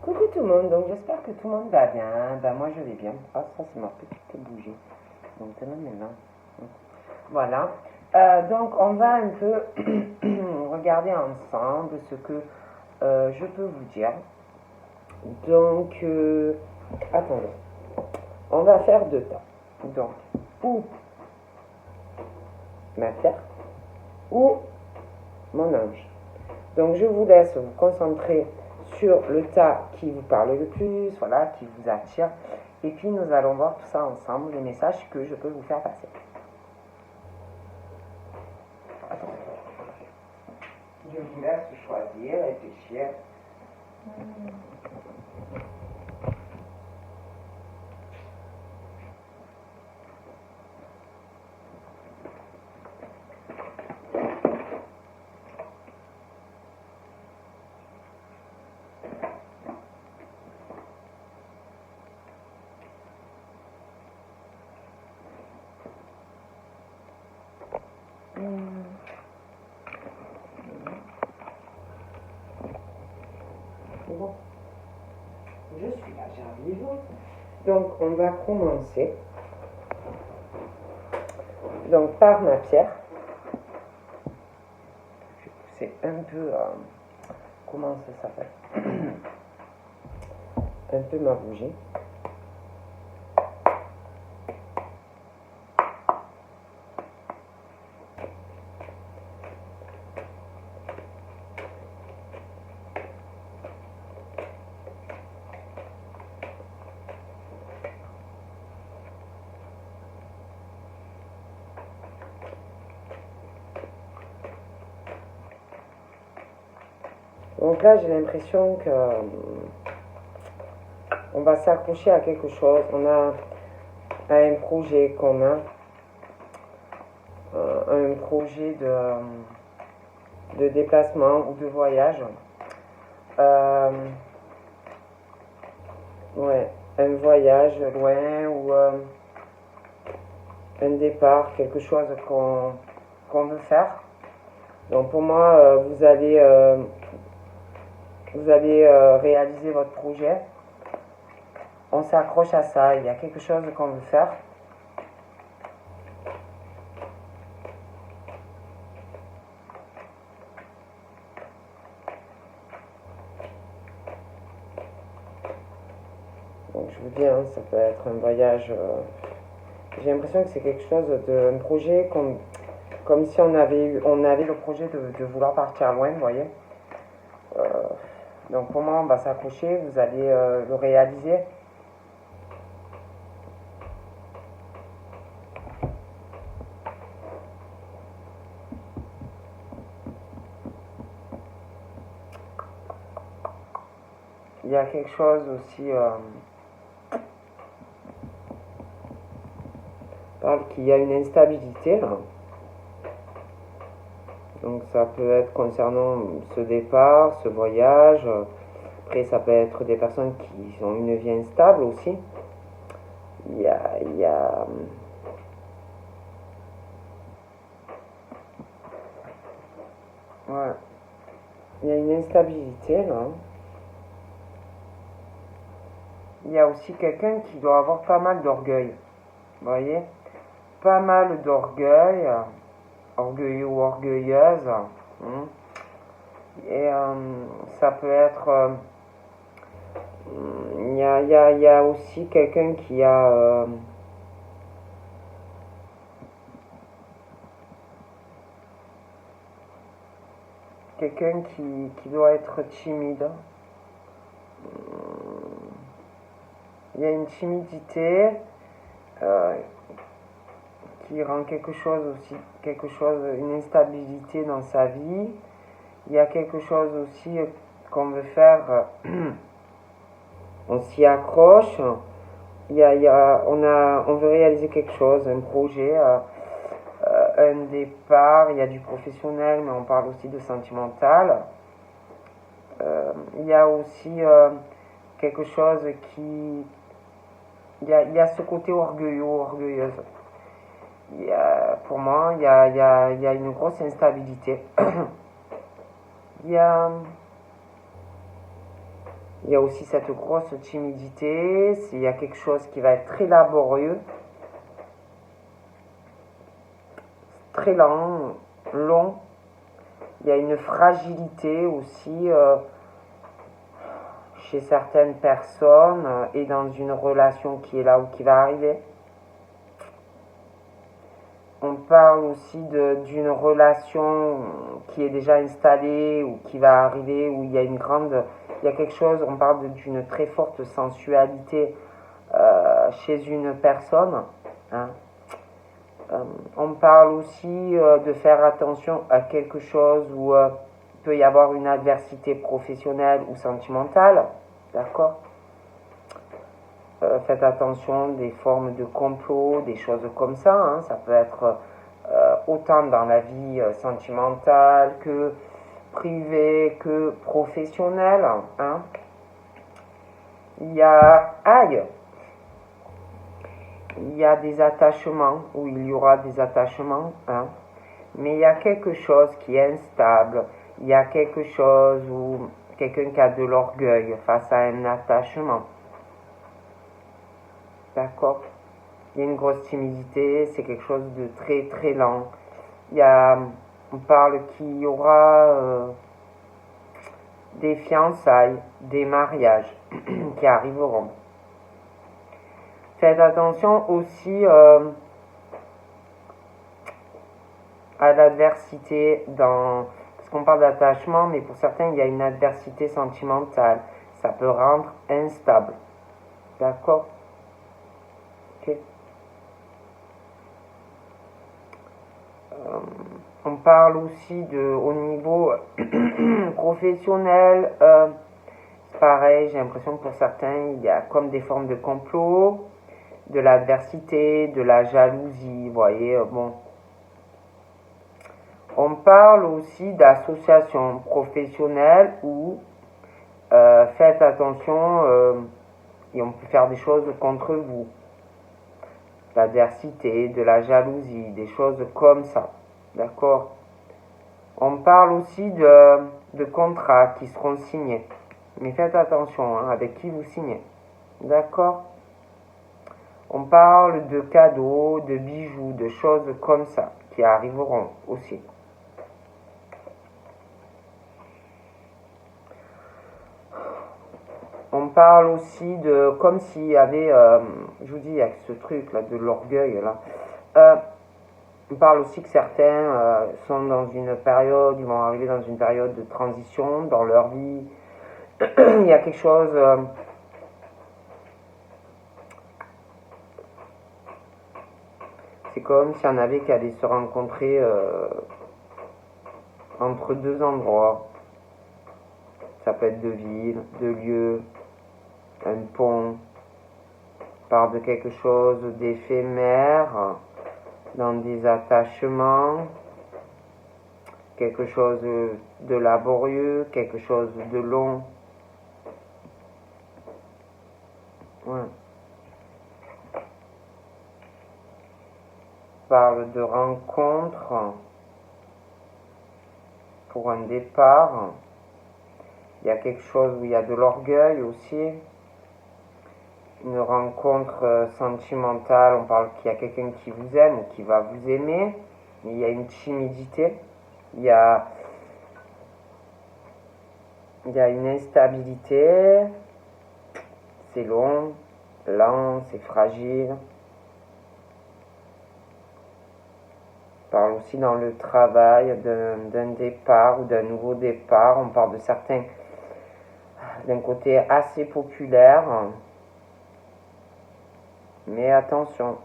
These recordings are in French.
Coucou tout le monde, donc j'espère que tout le monde va bien. Ben moi je vais bien. Ah ça c'est ma petite bougie. Donc c'est maintenant. Voilà. Donc on va un peu regarder ensemble ce que je peux vous dire. Donc attendez. On va faire deux temps. Donc ou ma terre ou mon ange. Donc je vous laisse vous concentrer sur le tas qui vous parle le plus, voilà, qui vous attire. Et puis nous allons voir tout ça ensemble, les messages que je peux vous faire passer. Je vous laisse choisir, réfléchir. Bon, je suis là, j'arrive. Donc on va commencer. Donc par ma pierre. Je vais pousser un peu, comment ça s'appelle un peu ma bougie. Donc là, j'ai l'impression que on va s'accrocher à quelque chose. On a un projet commun, un projet de déplacement ou de voyage. Ouais, un voyage loin ou un départ, quelque chose qu'on veut faire. Donc pour moi, vous allez réaliser votre projet. On s'accroche à ça, il y a quelque chose qu'on veut faire. Donc je vous dis, hein, ça peut être un voyage. J'ai l'impression que c'est quelque chose un projet comme si on avait le projet de vouloir partir loin, vous voyez. Donc pour moi, on va s'accrocher, vous allez le réaliser. Il y a quelque chose aussi parle qu'il y a une instabilité là. Donc ça peut être concernant ce départ, ce voyage. Après ça peut être des personnes qui ont une vie instable aussi. Il y a ouais. Il y a une instabilité là. Il y a aussi quelqu'un qui doit avoir pas mal d'orgueil. Vous voyez? Pas mal d'orgueil, orgueilleux ou orgueilleuse. Et ça peut être. Il y a aussi quelqu'un qui a. Quelqu'un qui doit être timide. Il y a une timidité qui rend quelque chose aussi, une instabilité dans sa vie. Il y a quelque chose aussi qu'on veut faire, on s'y accroche. On veut réaliser quelque chose, un projet, un départ. Il y a du professionnel, mais on parle aussi de sentimental. Il y a aussi quelque chose qui... Il y a ce côté orgueilleux, orgueilleuse. Pour moi, il y a une grosse instabilité. Il y a Il y a aussi cette grosse timidité, il y a quelque chose qui va être très laborieux, très lent, long. Il y a une fragilité aussi chez certaines personnes et dans une relation qui est là ou qui va arriver. On parle aussi d'une relation qui est déjà installée ou qui va arriver, où il y a il y a quelque chose, on parle d'une très forte sensualité chez une personne. Hein. On parle aussi de faire attention à quelque chose où il peut y avoir une adversité professionnelle ou sentimentale. D'accord ? Faites attention des formes de complot, des choses comme ça. Hein. Ça peut être autant dans la vie sentimentale que privée, que professionnelle. Hein. Il y a il y a des attachements, ou il y aura des attachements, hein. Mais il y a quelque chose qui est instable. Il y a quelque chose où quelqu'un qui a de l'orgueil face à un attachement. D'accord ? Il y a une grosse timidité, c'est quelque chose de très très lent. On parle qu'il y aura des fiançailles, des mariages qui arriveront. Faites attention aussi à l'adversité parce qu'on parle d'attachement, mais pour certains il y a une adversité sentimentale. Ça peut rendre instable. D'accord ? Ok. On parle aussi au niveau professionnel. Pareil, j'ai l'impression que pour certains, il y a comme des formes de complot, de l'adversité, de la jalousie. Vous voyez, bon. On parle aussi d'associations professionnelles où faites attention et on peut faire des choses contre vous. L'adversité, de la jalousie, des choses comme ça. D'accord ? On parle aussi de contrats qui seront signés. Mais faites attention avec qui vous signez. D'accord ? On parle de cadeaux, de bijoux, de choses comme ça qui arriveront aussi. On parle aussi comme s'il y avait, je vous dis, il y a ce truc là, de l'orgueil là. On parle aussi que certains sont dans une période, ils vont arriver dans une période de transition dans leur vie. Il y a quelque chose c'est comme s'il y en avait qui allaient se rencontrer entre deux endroits. Ça peut être deux villes, deux lieux, un pont. On parle de quelque chose d'éphémère, dans des attachements, quelque chose de laborieux, quelque chose de long. Ouais. On parle de rencontre pour un départ. Il y a quelque chose où il y a de l'orgueil aussi. Une rencontre sentimentale, on parle qu'il y a quelqu'un qui vous aime ou qui va vous aimer, mais il y a une timidité, il y a une instabilité, c'est long, lent, c'est fragile. On parle aussi dans le travail d'un départ ou d'un nouveau départ, on parle de certains, d'un côté assez populaire. Mais attention,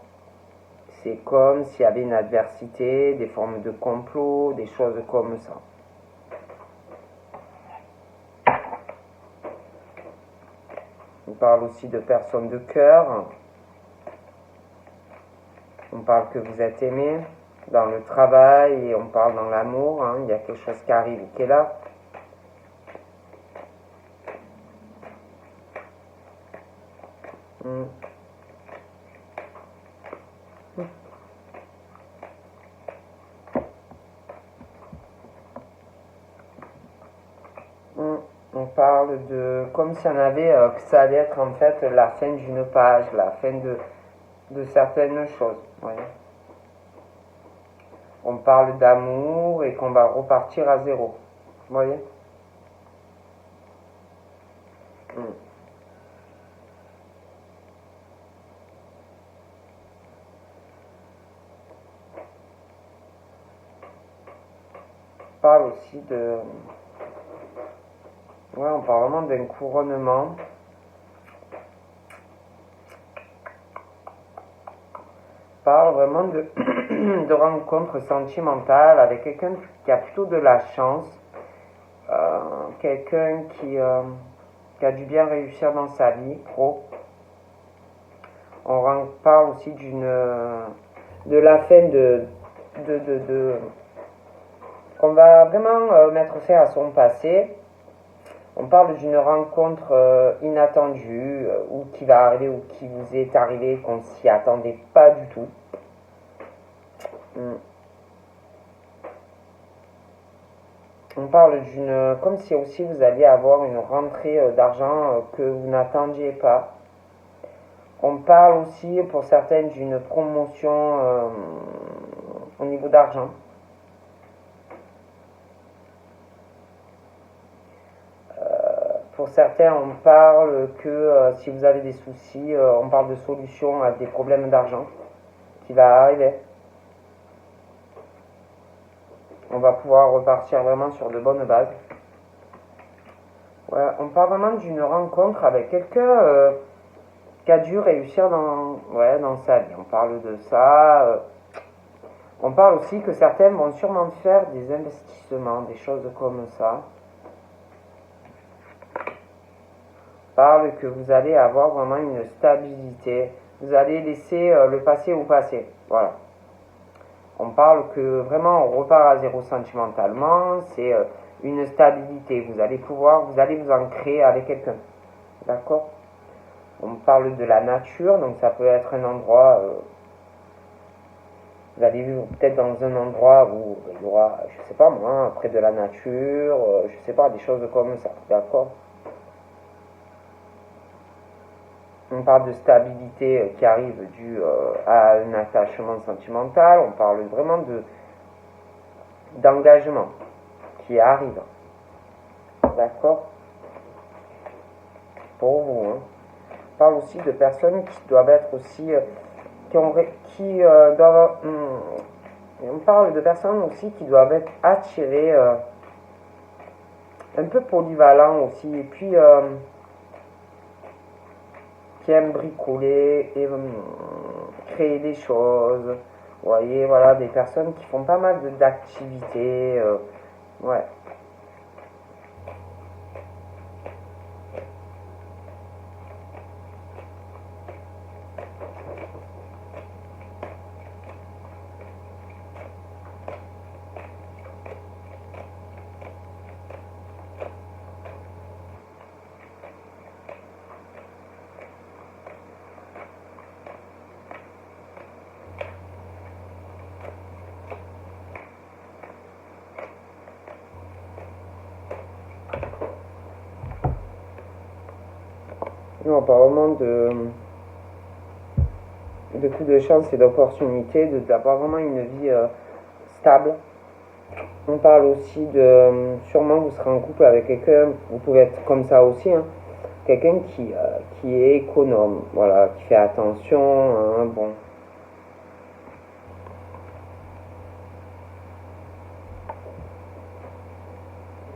c'est comme s'il y avait une adversité, des formes de complot, des choses comme ça. On parle aussi de personnes de cœur. On parle que vous êtes aimé dans le travail et on parle dans l'amour. Il y a quelque chose qui arrive qui est là. On parle de comme si on avait que ça allait être en fait la fin d'une page, la fin de certaines choses. Voyez. On parle d'amour et qu'on va repartir à zéro. Vous voyez. On parle aussi de... Ouais, on parle vraiment d'un couronnement. On parle vraiment de, de rencontre sentimentale avec quelqu'un qui a plutôt de la chance. Quelqu'un qui a dû bien réussir dans sa vie pro. On parle aussi de la fin on va vraiment mettre fin à son passé. On parle d'une rencontre inattendue ou qui va arriver ou qui vous est arrivé qu'on s'y attendait pas du tout. On parle comme si aussi vous alliez avoir une rentrée d'argent que vous n'attendiez pas. On parle aussi pour certaines d'une promotion au niveau d'argent. Pour certains, on parle que si vous avez des soucis, on parle de solutions à des problèmes d'argent qui va arriver. On va pouvoir repartir vraiment sur de bonnes bases. Ouais, on parle vraiment d'une rencontre avec quelqu'un qui a dû réussir dans sa vie. On parle de ça. On parle aussi que certains vont sûrement faire des investissements, des choses comme ça. Parle que vous allez avoir vraiment une stabilité. Vous allez laisser le passé au passé. Voilà. On parle que vraiment on repart à zéro sentimentalement. C'est une stabilité. Vous allez vous ancrer avec quelqu'un. D'accord? On parle de la nature. Donc ça peut être un endroit... vous allez vivre peut-être dans un endroit où il y aura, je sais pas moi, près de la nature. Je sais pas, des choses comme ça. D'accord? On parle de stabilité qui arrive due à un attachement sentimental. On parle vraiment d'engagement qui arrive. D'accord? Pour vous. Hein. On parle aussi de personnes qui doivent être aussi... doivent... on parle de personnes aussi qui doivent être attirées, un peu polyvalents aussi. Et puis... qui aiment bricoler et créer des choses. Vous voyez, voilà, des personnes qui font pas mal d'activités. Ouais. On parle vraiment de coups de chance et d'opportunités, d'avoir vraiment une vie stable. On parle aussi de... sûrement vous serez en couple avec quelqu'un, vous pouvez être comme ça aussi, hein, quelqu'un qui est économe, voilà, qui fait attention, hein, bon.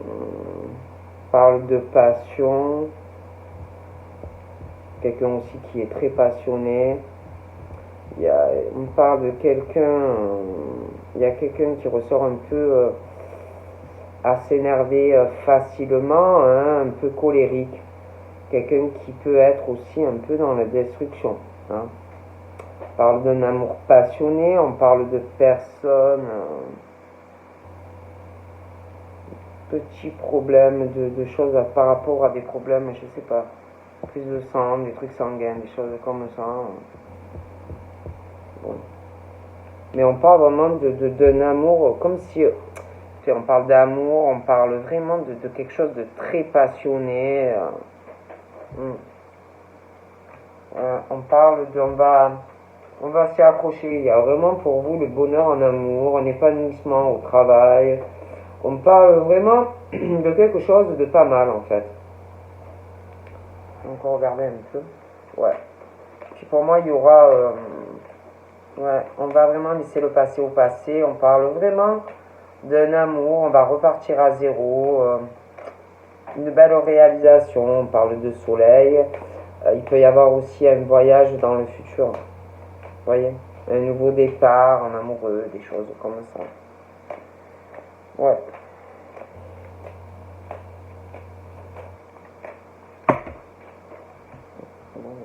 On parle de passion. Quelqu'un aussi qui est très passionné. On parle de quelqu'un, il y a quelqu'un qui ressort un peu à s'énerver facilement, hein, un peu colérique. Quelqu'un qui peut être aussi un peu dans la destruction. Hein. On parle d'un amour passionné, on parle de personnes, petits problèmes, de choses par rapport à des problèmes, je sais pas. Prise de sang, des trucs sanguins, des choses comme ça. Bon. Mais on parle vraiment d'un amour comme si écoutez, on parle d'amour, on parle vraiment de quelque chose de très passionné. On parle de, on va s'y accrocher. Il y a vraiment pour vous le bonheur en amour, un épanouissement au travail. On parle vraiment de quelque chose de pas mal en fait. Donc on va regarder un peu. Ouais. Puis pour moi, il y aura... ouais, on va vraiment laisser le passé au passé. On parle vraiment d'un amour. On va repartir à zéro. Une belle réalisation. On parle de soleil. Il peut y avoir aussi un voyage dans le futur. Vous voyez, un nouveau départ en amoureux, des choses comme ça. Ouais.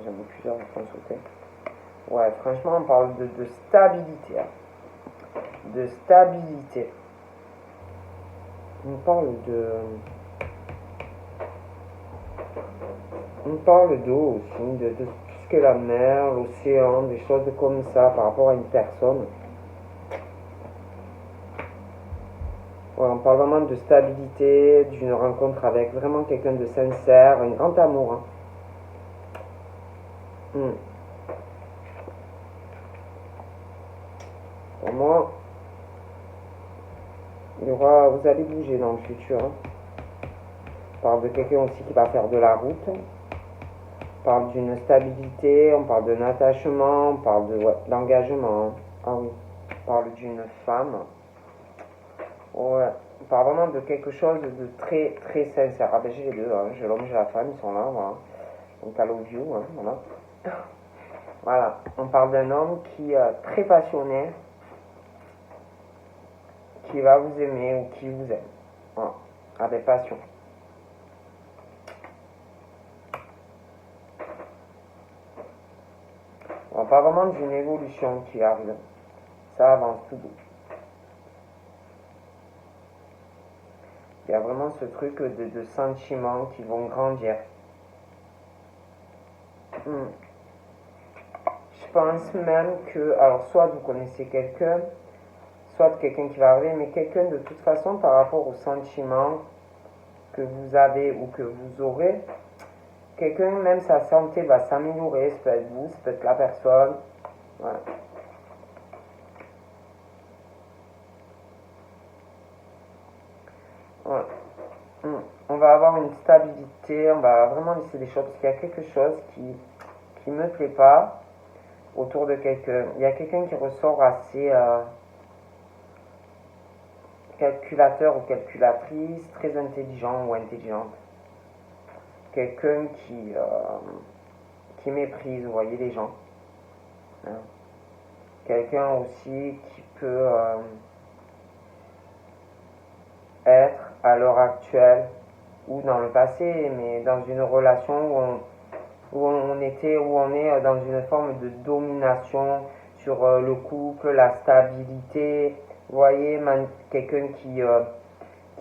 J'en ai plusieurs à consulter. Ouais, franchement, on parle de stabilité. Hein. De stabilité. On parle d'eau aussi, de tout ce qu'est la mer, l'océan, des choses comme ça par rapport à une personne. Ouais, on parle vraiment de stabilité, d'une rencontre avec vraiment quelqu'un de sincère, un grand amour. Hein. Pour moi, vous allez bouger dans le futur. Hein. On parle de quelqu'un aussi qui va faire de la route. On parle d'une stabilité, on parle d'un attachement, on parle d'engagement. Ah oui, on parle d'une femme. Ouais, on parle vraiment de quelque chose de très très sincère. Ah ben j'ai les deux, hein. J'ai l'homme, j'ai la femme, ils sont là, voilà. Donc I love you, hein, voilà. Voilà, on parle d'un homme qui est très passionné, qui va vous aimer ou qui vous aime. Voilà, avec passion. On parle vraiment d'une évolution qui arrive. Ça avance tout doux. Il y a vraiment ce truc de sentiments qui vont grandir. Je pense même que, alors soit vous connaissez quelqu'un, soit quelqu'un qui va arriver, mais quelqu'un de toute façon par rapport aux sentiments que vous avez ou que vous aurez, quelqu'un, même sa santé va s'améliorer, ça peut être vous, ça peut être la personne. Voilà. Ouais. On va avoir une stabilité, on va vraiment laisser des choses, parce qu'il y a quelque chose qui me plaît pas autour de quelqu'un. Il y a quelqu'un qui ressort assez calculateur ou calculatrice, très intelligent ou intelligente. Quelqu'un qui méprise, vous voyez, les gens. Hein. Quelqu'un aussi qui peut être à l'heure actuelle ou dans le passé, mais dans une relation où on est dans une forme de domination sur le couple, la stabilité. Vous voyez, quelqu'un qui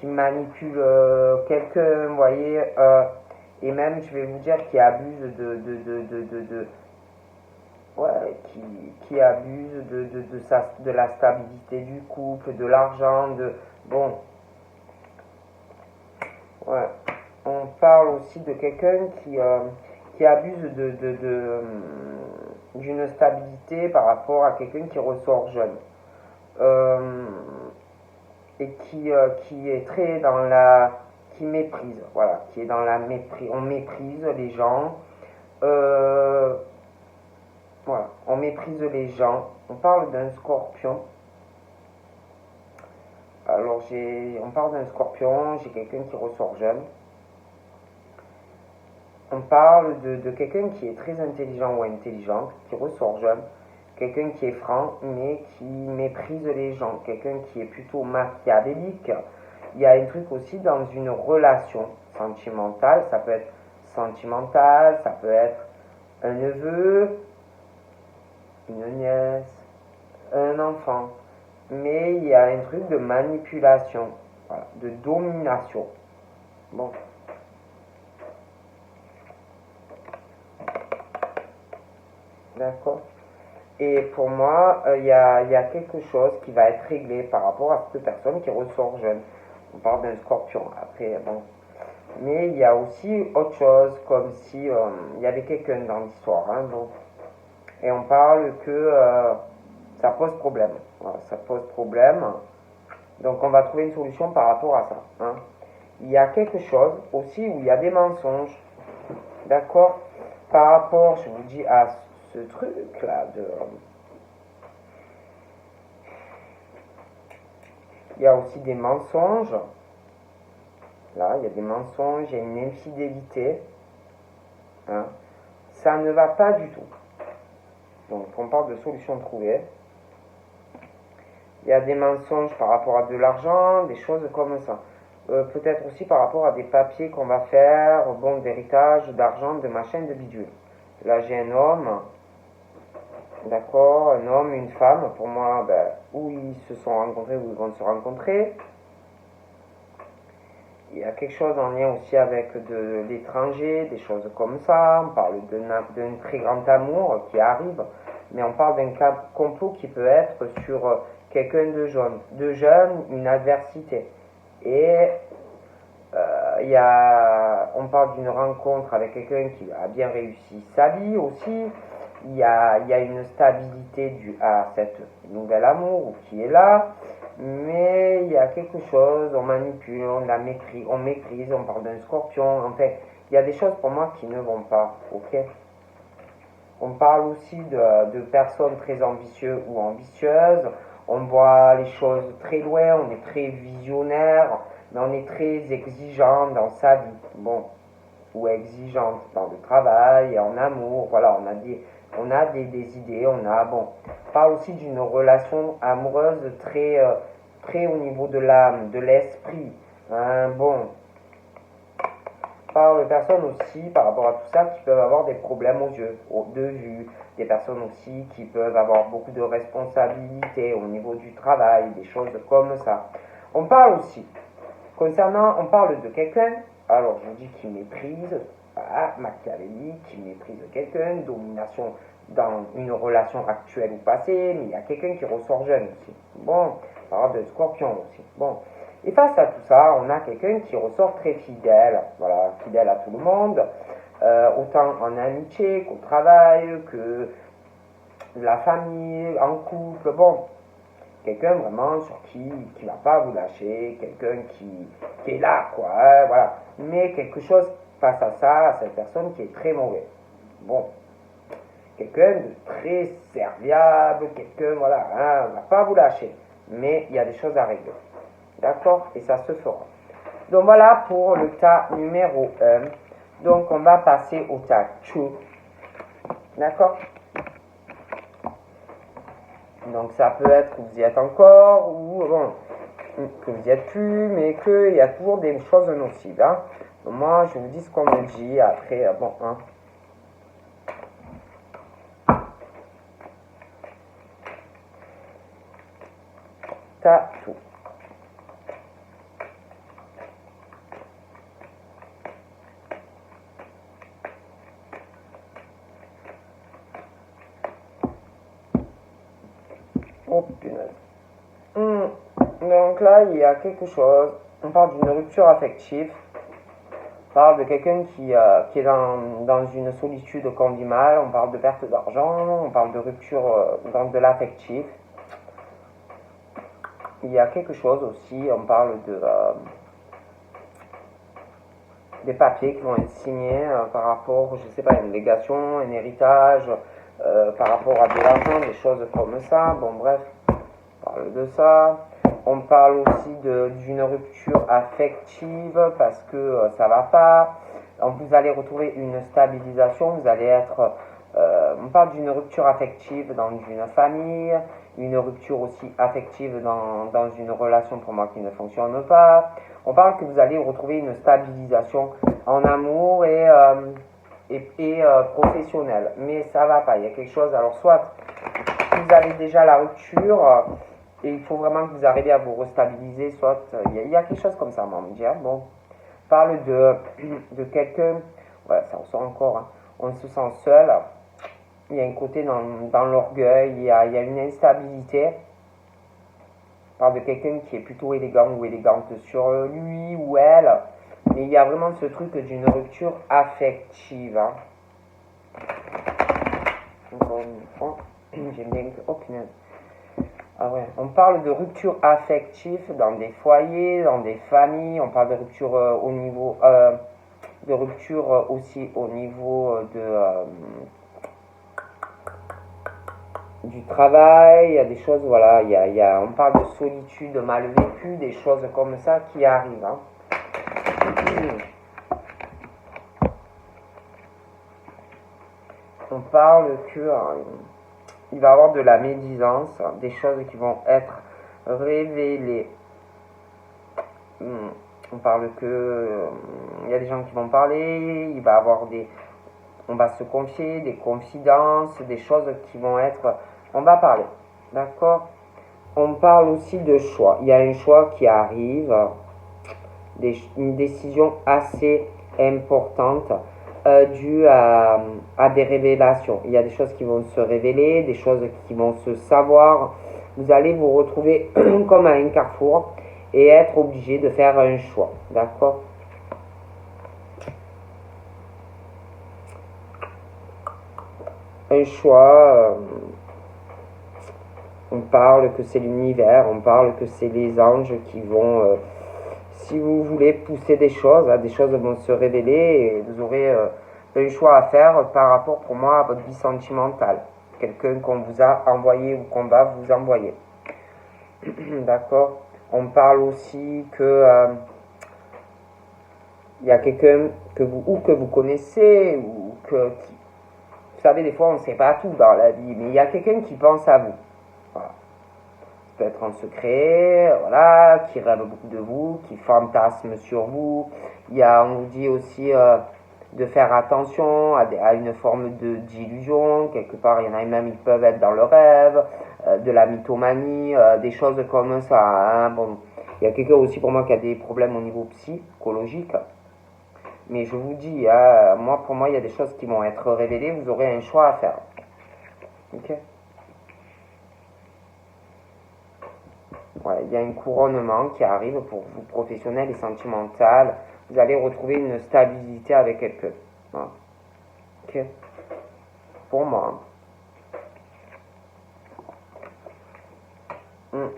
manipule quelqu'un, vous voyez, et même, je vais vous dire, qui abuse ouais, qui abuse de la stabilité du couple, de l'argent, bon, ouais. On parle aussi de quelqu'un qui abuse d'une stabilité par rapport à quelqu'un qui ressort jeune. Et qui est très dans qui méprise, voilà, qui est dans la méprise, on méprise les gens, voilà, on méprise les gens, on parle d'un scorpion, alors on parle d'un scorpion, j'ai quelqu'un qui ressort jeune, on parle de quelqu'un qui est très intelligent ou intelligente, qui ressort jeune, quelqu'un qui est franc, mais qui méprise les gens, quelqu'un qui est plutôt machiavélique. Il y a un truc aussi dans une relation sentimentale, ça peut être sentimental, ça peut être un neveu, une nièce, un enfant, mais il y a un truc de manipulation, voilà, de domination. Bon. D'accord. Et pour moi, il y a quelque chose qui va être réglé par rapport à cette personne qui ressort jeune. On parle d'un scorpion. Après, bon. Mais il y a aussi autre chose, comme si il y avait quelqu'un dans l'histoire. Hein, bon. Et on parle que ça pose problème. Voilà, ça pose problème. Donc on va trouver une solution par rapport à ça. Hein. Il y a quelque chose aussi où il y a des mensonges. D'accord? Par rapport, je vous dis, à ce truc-là de... il y a aussi des mensonges. Là, il y a des mensonges, il y a une infidélité. Hein. Ça ne va pas du tout. Donc, on parle de solutions trouvées. Il y a des mensonges par rapport à de l'argent, des choses comme ça. Peut-être aussi par rapport à des papiers qu'on va faire, bon, d'héritage, d'argent, de machin, de bidule. Là, j'ai un homme, d'accord, un homme, une femme, pour moi, ben, où ils se sont rencontrés, où ils vont se rencontrer. Il y a quelque chose en lien aussi avec de l'étranger, des choses comme ça. On parle d'un très grand amour qui arrive, mais on parle d'un complot qui peut être sur quelqu'un de jeune, une adversité. Et on parle d'une rencontre avec quelqu'un qui a bien réussi sa vie aussi. Il y a une stabilité due à cette nouvel amour qui est là, mais il y a quelque chose, on manipule, on maîtrise, on parle d'un scorpion, en fait, il y a des choses pour moi qui ne vont pas, ok? On parle aussi de personnes très ambitieuses ou ambitieuses, on voit les choses très loin, on est très visionnaire, mais on est très exigeant dans sa vie, bon, ou exigeante dans le travail, en amour, voilà, on a des idées, bon, on parle aussi d'une relation amoureuse très au niveau de l'âme, de l'esprit, hein, bon, on parle de personnes aussi par rapport à tout ça qui peuvent avoir des problèmes aux yeux, de vue, des personnes aussi qui peuvent avoir beaucoup de responsabilités au niveau du travail, des choses comme ça. On parle aussi, on parle de quelqu'un, alors je vous dis qui méprise, machiavélique, qui méprise quelqu'un, domination dans une relation actuelle ou passée, mais il y a quelqu'un qui ressort jeune aussi. Bon, on parle de scorpion aussi. Bon, et face à tout ça, on a quelqu'un qui ressort très fidèle, voilà, fidèle à tout le monde, autant en amitié qu'au travail, que la famille, en couple, bon, quelqu'un vraiment sur qui va pas vous lâcher, quelqu'un qui est là, quoi, hein, voilà, mais quelque chose face à ça, à cette personne qui est très mauvais. Bon, quelqu'un de très serviable, quelqu'un, voilà, hein, on va pas vous lâcher, mais il y a des choses à régler. D'accord? Et ça se fera. Donc voilà pour le tas numéro 1. Donc on va passer au tas 2. D'accord? Donc ça peut être que vous y êtes encore, ou bon, que vous y êtes plus, mais qu'il y a toujours des choses nocives. Hein. Donc moi, je vous dis ce qu'on me dit, après, bon, hein. Tatou. Oh punaise. Donc là, il y a quelque chose. On parle d'une rupture affective. On parle de quelqu'un qui est dans une solitude qu'on vit mal. On parle de perte d'argent. On parle de rupture dans de l'affectif. Il y a quelque chose aussi. On parle des papiers qui vont être signés par rapport, je sais pas, à une légation, un héritage, par rapport à de l'argent, des choses comme ça. Bon, bref, on parle de ça. On parle aussi d'une rupture affective parce que ça va pas. Donc, vous allez retrouver une stabilisation, vous allez être... on parle d'une rupture affective dans une famille, une rupture aussi affective dans une relation pour moi qui ne fonctionne pas. On parle que vous allez retrouver une stabilisation en amour et professionnelle. Mais ça va pas, il y a quelque chose. Alors soit vous avez déjà la rupture et il faut vraiment que vous arriviez à vous restabiliser, soit il y a quelque chose comme ça, on me dit. Hein, bon, on parle de quelqu'un, ouais, ça ressort encore, hein, on se sent seul. Il y a un côté dans l'orgueil, il y a une instabilité. On parle de quelqu'un qui est plutôt élégant ou élégante sur lui ou elle. Mais il y a vraiment ce truc d'une rupture affective. Hein. Encore une fois, j'aime bien que... Oh punaise. Ah ouais. On parle de rupture affective dans des foyers, dans des familles. On parle de rupture au niveau... de rupture aussi au niveau du travail. Il y a des choses, voilà. On parle de solitude mal vécue, des choses comme ça qui arrivent. Hein. On parle que il va y avoir de la médisance, des choses qui vont être révélées. On parle que il y a des gens qui vont parler, il va y avoir on va se confier, des confidences, des choses qui vont être, on va parler, d'accord? On parle aussi de choix. Il y a un choix qui arrive, une décision assez importante due à des révélations. Il y a des choses qui vont se révéler, des choses qui vont se savoir. Vous allez vous retrouver comme à un carrefour et être obligé de faire un choix, d'accord? Un choix, on parle que c'est l'univers, on parle que c'est les anges qui vont, si vous voulez pousser des choses vont se révéler et vous aurez un choix à faire par rapport pour moi à votre vie sentimentale. Quelqu'un qu'on vous a envoyé ou qu'on va vous envoyer. D'accord? On parle aussi que il y a quelqu'un que vous connaissez ou vous savez, des fois on ne sait pas tout dans la vie, mais il y a quelqu'un qui pense à vous. Voilà. Ça peut être en secret, voilà, qui rêve beaucoup de vous, qui fantasme sur vous. On vous dit aussi de faire attention à une forme d'illusion. Quelque part, il y en a même, ils peuvent être dans le rêve, de la mythomanie, des choses comme ça. Hein. Bon, il y a quelqu'un aussi pour moi qui a des problèmes au niveau psychologique. Mais je vous dis, pour moi, il y a des choses qui vont être révélées, vous aurez un choix à faire. Ok? Ouais, il y a un couronnement qui arrive pour vous, professionnel et sentimental. Vous allez retrouver une stabilité avec quelqu'un. Ouais. Ok? Pour moi.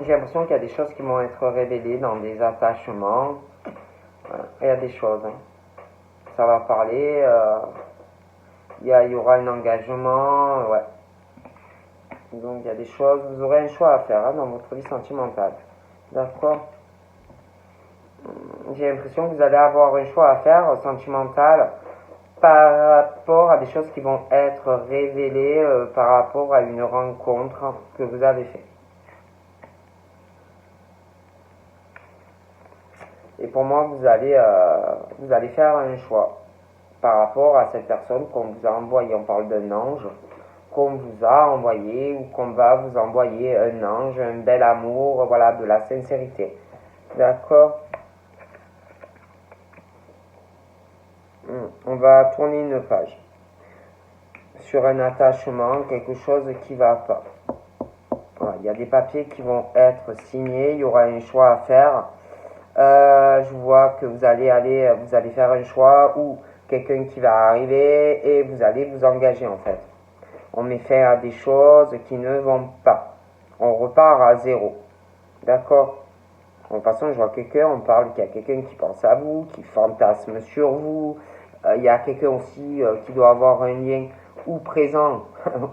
J'ai l'impression qu'il y a des choses qui vont être révélées dans des attachements. Ouais, il y a des choses. Hein. Ça va parler. Il y aura un engagement. Ouais. Donc il y a des choses, vous aurez un choix à faire hein, dans votre vie sentimentale. D'accord? J'ai l'impression que vous allez avoir un choix à faire sentimental par rapport à des choses qui vont être révélées par rapport à une rencontre que vous avez faite. Et pour moi, vous allez faire un choix par rapport à cette personne qu'on vous a envoyée. On parle d'un ange qu'on vous a envoyé ou qu'on va vous envoyer un ange, un bel amour, voilà, de la sincérité. D'accord? On va tourner une page sur un attachement, quelque chose qui va pas. Voilà, il y a des papiers qui vont être signés, il y aura un choix à faire. Je vois que vous allez faire un choix ou quelqu'un qui va arriver et vous allez vous engager en fait. On met fin à des choses qui ne vont pas. On repart à zéro. D'accord? De toute façon, je vois quelqu'un, on parle qu'il y a quelqu'un qui pense à vous, qui fantasme sur vous. Il y a quelqu'un aussi qui doit avoir un lien ou présent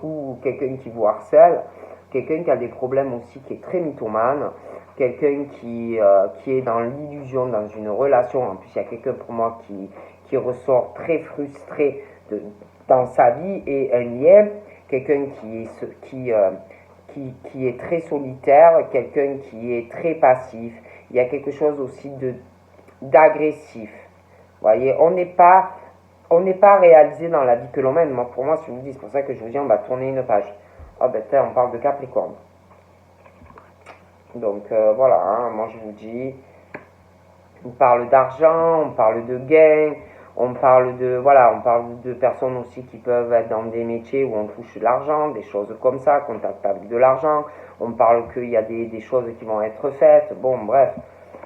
ou quelqu'un qui vous harcèle. Quelqu'un qui a des problèmes aussi, qui est très mythomane. Quelqu'un qui est dans l'illusion, dans une relation. En plus, il y a quelqu'un pour moi qui ressort très frustré dans sa vie et un lien. Quelqu'un qui est très solitaire, quelqu'un qui est très passif. Il y a quelque chose aussi d'agressif. Vous voyez, on n'est pas réalisé dans la vie que l'on mène. Moi, pour moi, si je vous dis, c'est pour ça que je vous dis, on va tourner une page. Ah ben, on parle de Capricorne. Donc, voilà, hein, moi je vous dis, on parle d'argent, on parle de gain, On parle de, voilà, on parle de personnes aussi qui peuvent être dans des métiers où on touche de l'argent, des choses comme ça, contact avec de l'argent. On parle qu'il y a des choses qui vont être faites. Bon, bref.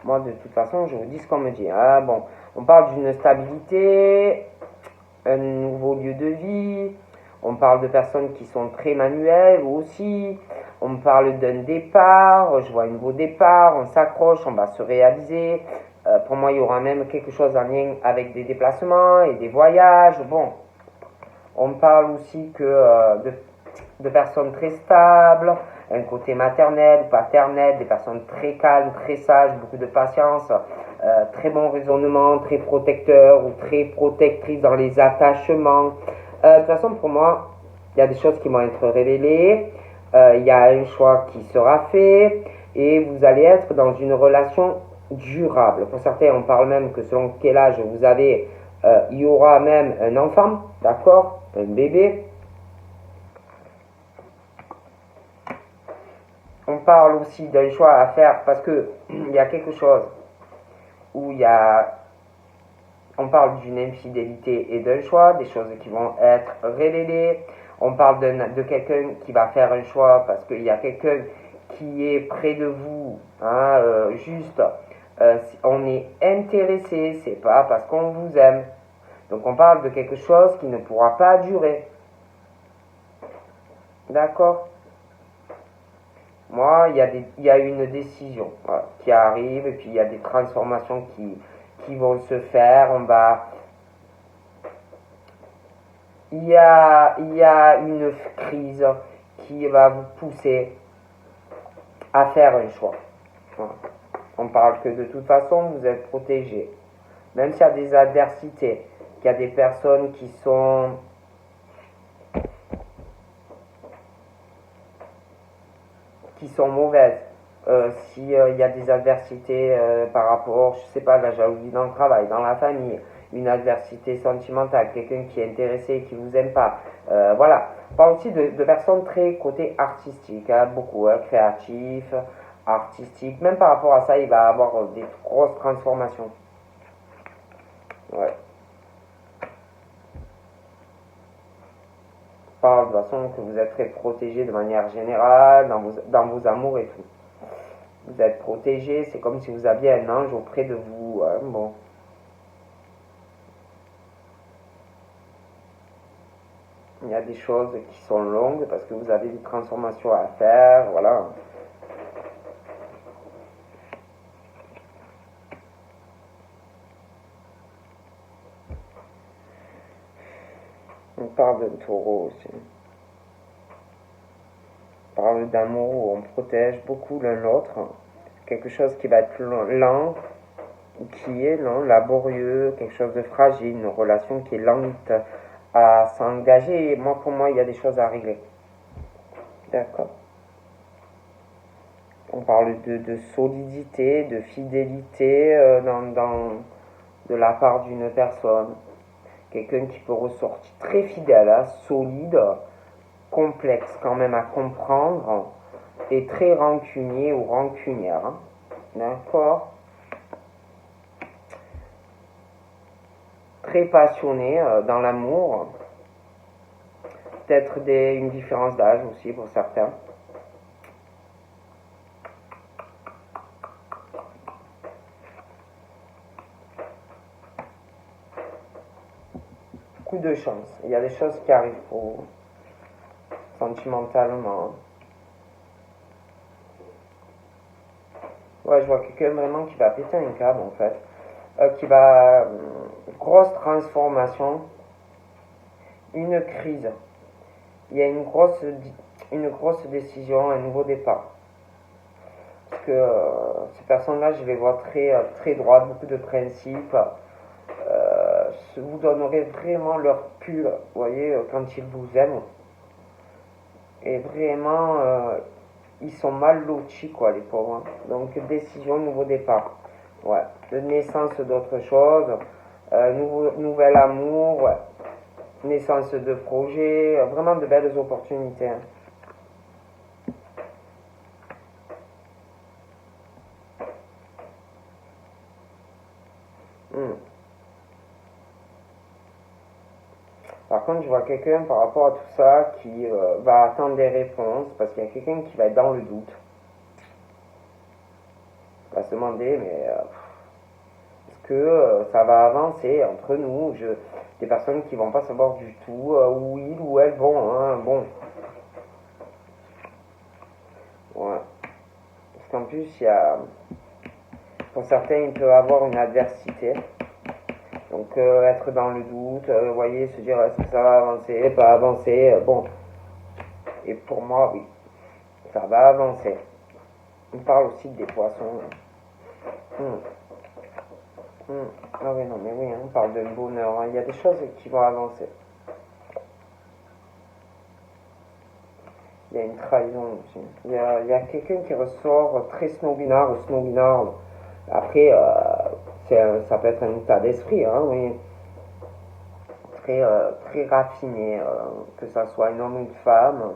Moi, de toute façon, je vous dis ce qu'on me dit. Hein. Bon, on parle d'une stabilité, un nouveau lieu de vie. On parle de personnes qui sont très manuelles aussi. On parle d'un départ. Je vois un nouveau départ. On s'accroche, on va se réaliser. Pour moi, il y aura même quelque chose en lien avec des déplacements et des voyages. Bon, on parle aussi que de personnes très stables, un côté maternel ou paternel, des personnes très calmes, très sages, beaucoup de patience, très bon raisonnement, très protecteur ou très protectrice dans les attachements. De toute façon, pour moi, il y a des choses qui vont être révélées, il y a un choix qui sera fait et vous allez être dans une relation durable. Pour certains, on parle même que selon quel âge vous avez, il y aura même un enfant, d'accord, un bébé. On parle aussi d'un choix à faire parce que il y a quelque chose où on parle d'une infidélité et d'un choix, des choses qui vont être révélées. On parle de quelqu'un qui va faire un choix parce qu'il y a quelqu'un qui est près de vous, hein, juste, on est intéressé, c'est pas parce qu'on vous aime. Donc on parle de quelque chose qui ne pourra pas durer. D'accord? Moi, il y a une décision voilà, qui arrive et puis il y a des transformations qui vont se faire. Il y a une crise qui va vous pousser à faire un choix. Voilà. On parle que de toute façon, vous êtes protégé. Même s'il y a des adversités, qu'il y a des personnes qui sont mauvaises. S'il y a des adversités par rapport, je sais pas, la jalousie dans le travail, dans la famille, une adversité sentimentale, quelqu'un qui est intéressé, qui vous aime pas. Voilà. On parle aussi de personnes très côté artistique, hein, beaucoup, hein, créatifs, artistiques. Même par rapport à ça, il va y avoir des grosses transformations. Ouais. Parle de toute façon que vous êtes très protégé de manière générale dans vos amours et tout. Vous êtes protégé, c'est comme si vous aviez un ange auprès de vous. Hein, bon. Il y a des choses qui sont longues parce que vous avez des transformations à faire, voilà. On parle d'un taureau aussi. On parle d'amour où on protège beaucoup l'un l'autre. Quelque chose qui va être lent, qui est lent, laborieux, quelque chose de fragile, une relation qui est lente à s'engager. Moi, pour moi, il y a des choses à régler. D'accord. On parle de solidité, de fidélité de la part d'une personne. Quelqu'un qui peut ressortir très fidèle, hein, solide, complexe quand même à comprendre et très rancunier ou rancunière. Hein. D'accord. Très passionné dans l'amour. Peut-être une différence d'âge aussi pour certains. Coup de chance. Il y a des choses qui arrivent pour vous, sentimentalement. Ouais, je vois quelqu'un vraiment qui va péter un câble en fait. Qui va. Grosse transformation. Une crise. Il y a une grosse décision, un nouveau départ. Parce que ces personnes-là, je les vois très droites, beaucoup de principes. Vous donnerez vraiment leur pull, vous voyez, quand ils vous aiment. Et vraiment, ils sont mal lotis, quoi, les pauvres. Hein. Donc, décision, nouveau départ. Ouais. De naissance d'autre chose. Nouvel amour, ouais. Naissance de projet. Vraiment de belles opportunités. Hein. Par contre, je vois quelqu'un par rapport à tout ça qui va attendre des réponses parce qu'il y a quelqu'un qui va être dans le doute. Il va se demander, mais est-ce que ça va avancer entre nous? Des personnes qui vont pas savoir du tout où ils ou elles vont. Hein, bon. Ouais. Parce qu'en plus, pour certains, il peut y avoir une adversité. Donc être dans le doute, vous voyez, se dire est-ce que ça va avancer, pas avancer, bon. Et pour moi, oui, ça va avancer. On parle aussi des poissons. Ah oui, non, mais oui, on parle de bonheur. Hein. Il y a des choses qui vont avancer. Il y a une trahison aussi. Il y a quelqu'un qui ressort très snobinard ou snobinard. Après, ça peut être un état d'esprit, hein, oui. Très raffiné, que ça soit un homme ou une femme.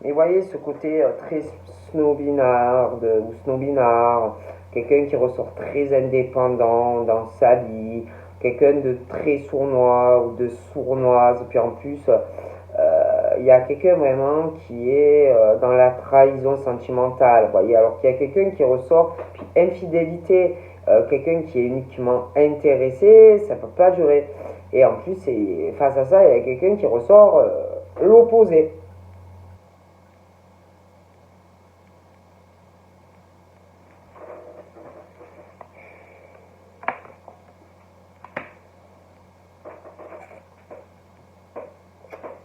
Mais voyez ce côté très snobinard ou snobinard, quelqu'un qui ressort très indépendant dans sa vie, quelqu'un de très sournois ou de sournoise, puis en plus, il y a quelqu'un vraiment qui est dans la trahison sentimentale, voyez, alors qu'il y a quelqu'un qui ressort, puis infidélité, quelqu'un qui est uniquement intéressé, ça ne peut pas durer. Et en plus, face à ça, il y a quelqu'un qui ressort l'opposé.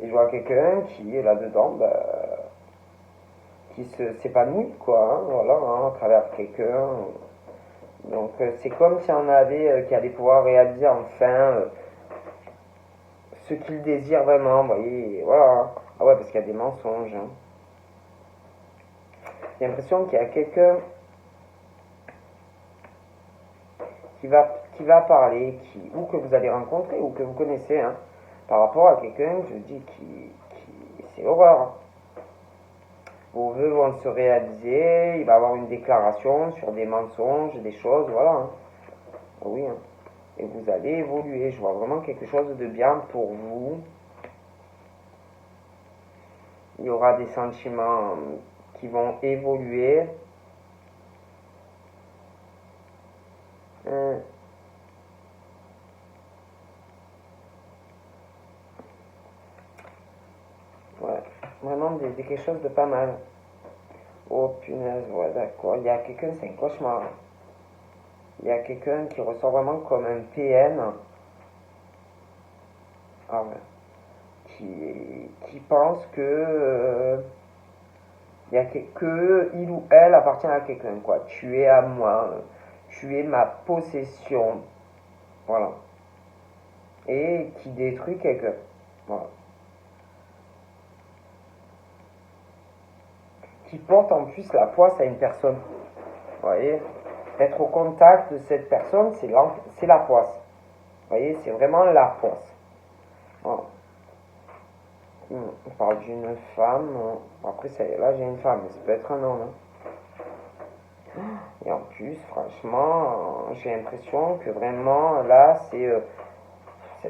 Et je vois quelqu'un qui est là-dedans, qui s'épanouit, quoi, hein, voilà, hein, à travers quelqu'un. Donc c'est comme si on avait qui allait pouvoir réaliser enfin ce qu'il désire vraiment, vous voyez, voilà. Ah ouais, parce qu'il y a des mensonges. Hein. J'ai l'impression qu'il y a quelqu'un qui va parler, ou que vous allez rencontrer, ou que vous connaissez, hein, par rapport à quelqu'un, je dis, c'est horreur. Vos vœux vont se réaliser, il va y avoir une déclaration sur des mensonges, des choses, voilà. Hein. Oui, hein. Et vous allez évoluer. Je vois vraiment quelque chose de bien pour vous. Il y aura des sentiments qui vont évoluer. Ouais, vraiment quelque chose de pas mal. Oh punaise, ouais, d'accord. Il y a quelqu'un, c'est un cauchemar. Il y a quelqu'un qui ressort vraiment comme un PM. Ah ouais. Qui pense que il ou elle appartient à quelqu'un, quoi. Tu es à moi, tu es ma possession, voilà. Et qui détruit quelqu'un, voilà. Qui porte en plus la poisse à une personne, vous voyez. Être au contact de cette personne, c'est la poisse, vous voyez, c'est vraiment la poisse. Voilà. On parle d'une femme, après là j'ai une femme, mais ça peut être un homme. Hein. Et en plus, franchement, j'ai l'impression que vraiment là, c'est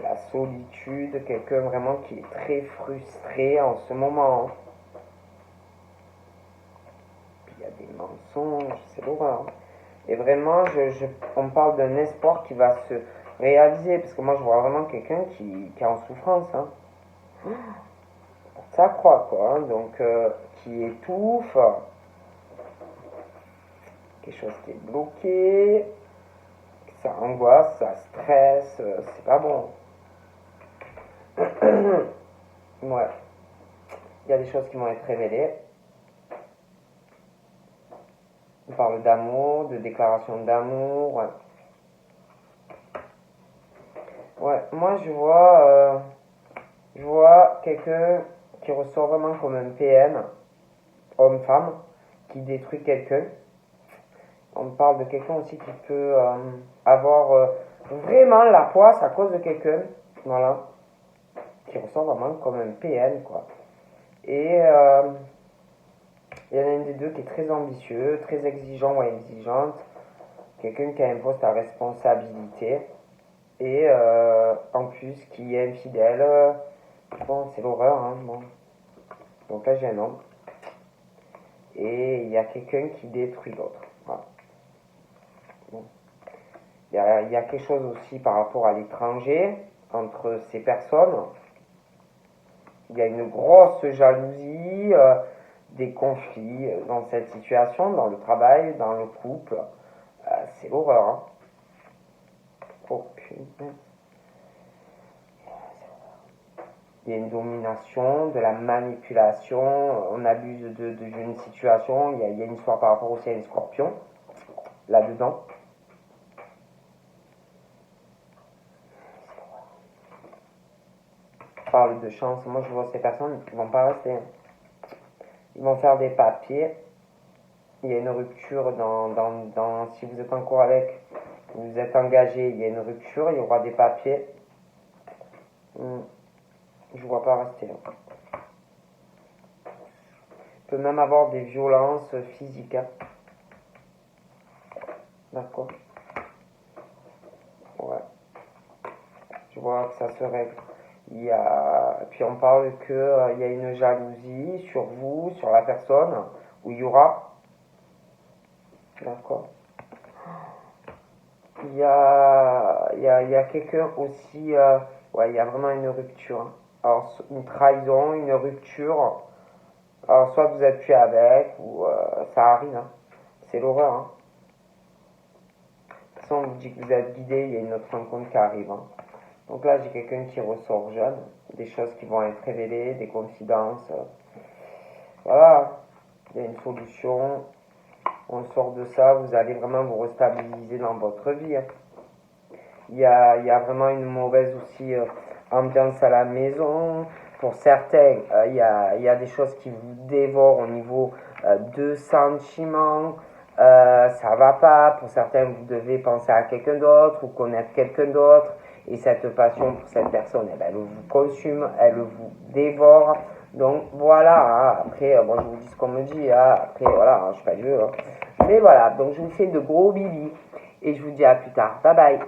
la solitude, quelqu'un vraiment qui est très frustré en ce moment. Puis il y a des mensonges, c'est l'horreur. Et vraiment, on parle d'un espoir qui va se réaliser, parce que moi je vois vraiment quelqu'un qui est en souffrance. Hein. Ça croit quoi, hein. Donc qui étouffe, quelque chose qui est bloqué, ça angoisse, ça stresse, c'est pas bon. Ouais, il y a des choses qui vont être révélées. On parle d'amour, de déclaration d'amour. Ouais. Ouais, moi je vois quelqu'un qui ressort vraiment comme un PM, homme-femme, qui détruit quelqu'un. On parle de quelqu'un aussi qui peut avoir vraiment la poisse à cause de quelqu'un, voilà, qui ressort vraiment comme un PM, quoi. Et il y en a une des deux qui est très ambitieux, très exigeant ou exigeante, quelqu'un qui a un poste à responsabilité, et en plus qui est infidèle, Bon, c'est l'horreur, hein, bon. Donc là, j'ai un homme. Et il y a quelqu'un qui détruit l'autre. Voilà. Bon. Il y a quelque chose aussi par rapport à l'étranger, entre ces personnes. Il y a une grosse jalousie, des conflits dans cette situation, dans le travail, dans le couple. C'est l'horreur, hein. Oh putain. Il y a une domination, de la manipulation, on abuse d'une situation, il y a une histoire par rapport aussi à une scorpion, là-dedans. Je parle de chance, moi je vois ces personnes qui vont pas rester. Ils vont faire des papiers, il y a une rupture si vous êtes en cours avec, vous êtes engagé, il y a une rupture, il y aura des papiers. Je vois pas rester là. Il peut même avoir des violences physiques. Hein. D'accord. Ouais. Je vois que ça se règle. Puis on parle qu'il y a une jalousie sur vous, sur la personne, où il y aura. D'accord. Il y a quelqu'un aussi. Ouais, il y a vraiment une rupture. Hein. Alors, une trahison, une rupture. Alors, soit vous êtes plus avec, ou ça arrive. Hein. C'est l'horreur. Hein. De toute façon, on vous dit que vous êtes guidé, il y a une autre rencontre qui arrive. Hein. Donc là, j'ai quelqu'un qui ressort jeune, des choses qui vont être révélées, des confidences. Voilà, il y a une solution. On sort de ça, vous allez vraiment vous restabiliser dans votre vie. Hein. Il y a vraiment une mauvaise aussi ambiance à la maison. Pour certains, il y a des choses qui vous dévorent au niveau de sentiments. Ça va pas. Pour certains, vous devez penser à quelqu'un d'autre ou connaître quelqu'un d'autre. Et cette passion pour cette personne, elle vous consume, elle vous dévore. Donc voilà, hein. Après, moi je vous dis ce qu'on me dit. Hein. Après, voilà, hein, je suis pas Dieu. Hein. Mais voilà, donc je vous fais de gros bibis. Et je vous dis à plus tard. Bye bye.